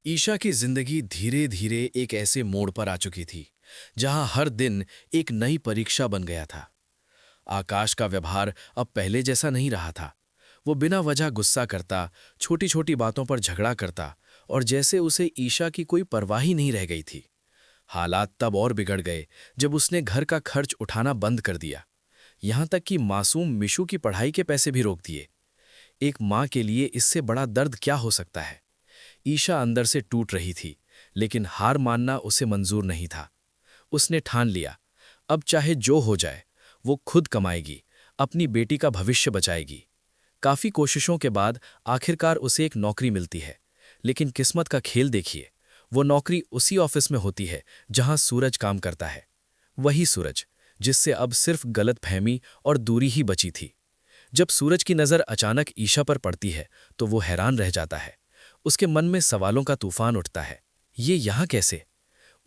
ईशा की जिंदगी धीरे धीरे एक ऐसे मोड़ पर आ चुकी थी जहां हर दिन एक नई परीक्षा बन गया था। आकाश का व्यवहार अब पहले जैसा नहीं रहा था। वो बिना वजह गुस्सा करता, छोटी छोटी बातों पर झगड़ा करता और जैसे उसे ईशा की कोई परवाह ही नहीं रह गई थी। हालात तब और बिगड़ गए जब उसने घर का खर्च उठाना बंद कर दिया, यहां तक कि मासूम मिशु की पढ़ाई के पैसे भी रोक दिए। एक माँ के लिए इससे बड़ा दर्द क्या हो सकता है। ईशा अंदर से टूट रही थी, लेकिन हार मानना उसे मंजूर नहीं था। उसने ठान लिया, अब चाहे जो हो जाए वो खुद कमाएगी, अपनी बेटी का भविष्य बचाएगी। काफी कोशिशों के बाद आखिरकार उसे एक नौकरी मिलती है, लेकिन किस्मत का खेल देखिए, वो नौकरी उसी ऑफिस में होती है जहां सूरज काम करता है। वही सूरज जिससे अब सिर्फ गलतफहमी और दूरी ही बची थी। जब सूरज की नज़र अचानक ईशा पर पड़ती है तो वो हैरान रह जाता है। उसके मन में सवालों का तूफान उठता है। ये यहाँ कैसे?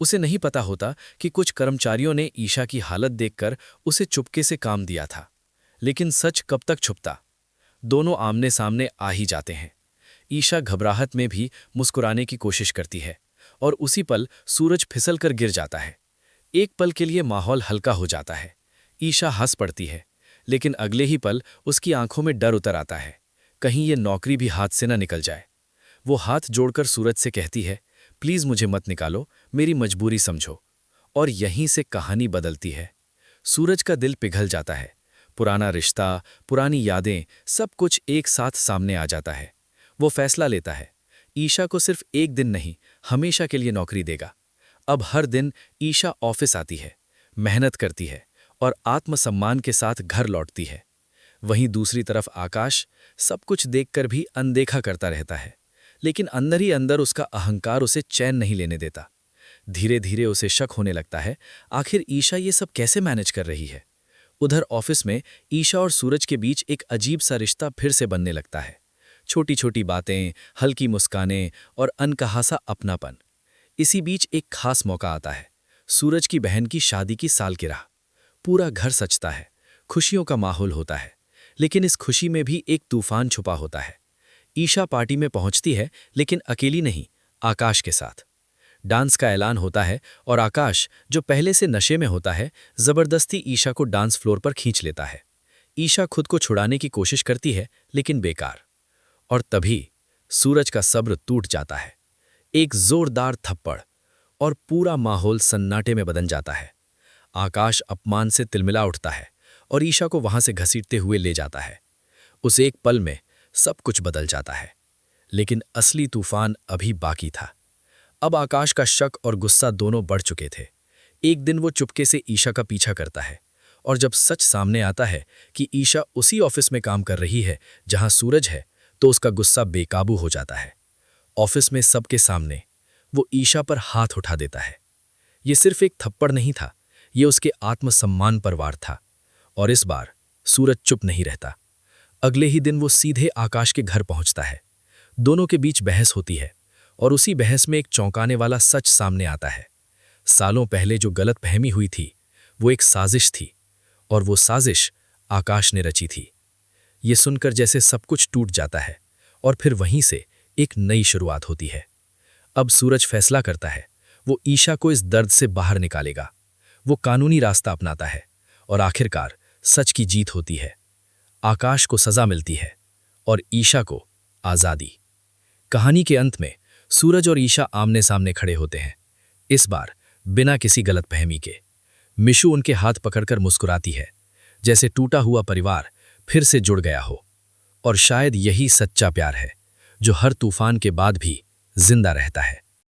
उसे नहीं पता होता कि कुछ कर्मचारियों ने ईशा की हालत देखकर उसे चुपके से काम दिया था। लेकिन सच कब तक छुपता? दोनों आमने सामने आ ही जाते हैं। ईशा घबराहट में भी मुस्कुराने की कोशिश करती है और उसी पल सूरज फिसल कर गिर जाता है। एक पल के लिए माहौल हल्का हो जाता है। ईशा हंस पड़ती है, लेकिन अगले ही पल उसकी आंखों में डर उतर आता है। कहीं ये नौकरी भी हाथ से न निकल जाए। वो हाथ जोड़कर सूरज से कहती है, प्लीज मुझे मत निकालो, मेरी मजबूरी समझो। और यहीं से कहानी बदलती है। सूरज का दिल पिघल जाता है। पुराना रिश्ता, पुरानी यादें, सब कुछ एक साथ सामने आ जाता है। वो फैसला लेता है, ईशा को सिर्फ एक दिन नहीं, हमेशा के लिए नौकरी देगा। अब हर दिन ईशा ऑफिस आती है, मेहनत करती है और आत्मसम्मान के साथ घर लौटती है। वहीं दूसरी तरफ आकाश सब कुछ देखकर भी अनदेखा करता रहता है, लेकिन अंदर ही अंदर उसका अहंकार उसे चैन नहीं लेने देता। धीरे धीरे उसे शक होने लगता है, आखिर ईशा ये सब कैसे मैनेज कर रही है। उधर ऑफिस में ईशा और सूरज के बीच एक अजीब सा रिश्ता फिर से बनने लगता है। छोटी छोटी बातें, हल्की मुस्कानें और अनकहा सा अपनापन। इसी बीच एक खास मौका आता है, सूरज की बहन की शादी की सालगिरह। पूरा घर सजता है, खुशियों का माहौल होता है, लेकिन इस खुशी में भी एक तूफान छुपा होता है। ईशा पार्टी में पहुंचती है, लेकिन अकेली नहीं, आकाश के साथ। डांस का ऐलान होता है और आकाश, जो पहले से नशे में होता है, जबरदस्ती ईशा को डांस फ्लोर पर खींच लेता है। ईशा खुद को छुड़ाने की कोशिश करती है, लेकिन बेकार। और तभी सूरज का सब्र टूट जाता है। एक जोरदार थप्पड़ और पूरा माहौल सन्नाटे में बदल जाता है। आकाश अपमान से तिलमिला उठता है और ईशा को वहां से घसीटते हुए ले जाता है। उस एक पल में सब कुछ बदल जाता है, लेकिन असली तूफान अभी बाकी था। अब आकाश का शक और गुस्सा दोनों बढ़ चुके थे। एक दिन वो चुपके से ईशा का पीछा करता है, और जब सच सामने आता है कि ईशा उसी ऑफिस में काम कर रही है जहां सूरज है, तो उसका गुस्सा बेकाबू हो जाता है। ऑफिस में सबके सामने वो ईशा पर हाथ उठा देता है। ये सिर्फ एक थप्पड़ नहीं था, ये उसके आत्मसम्मान पर वार था। और इस बार सूरज चुप नहीं रहता। अगले ही दिन वो सीधे आकाश के घर पहुंचता है। दोनों के बीच बहस होती है और उसी बहस में एक चौंकाने वाला सच सामने आता है। सालों पहले जो गलतफहमी हुई थी, वो एक साजिश थी, और वो साजिश आकाश ने रची थी। ये सुनकर जैसे सब कुछ टूट जाता है और फिर वहीं से एक नई शुरुआत होती है। अब सूरज फैसला करता है, वो ईशा को इस दर्द से बाहर निकालेगा। वो कानूनी रास्ता अपनाता है और आखिरकार सच की जीत होती है। आकाश को सजा मिलती है और ईशा को आज़ादी। कहानी के अंत में सूरज और ईशा आमने सामने खड़े होते हैं, इस बार बिना किसी गलतफहमी के। मिशु उनके हाथ पकड़कर मुस्कुराती है, जैसे टूटा हुआ परिवार फिर से जुड़ गया हो। और शायद यही सच्चा प्यार है, जो हर तूफान के बाद भी जिंदा रहता है।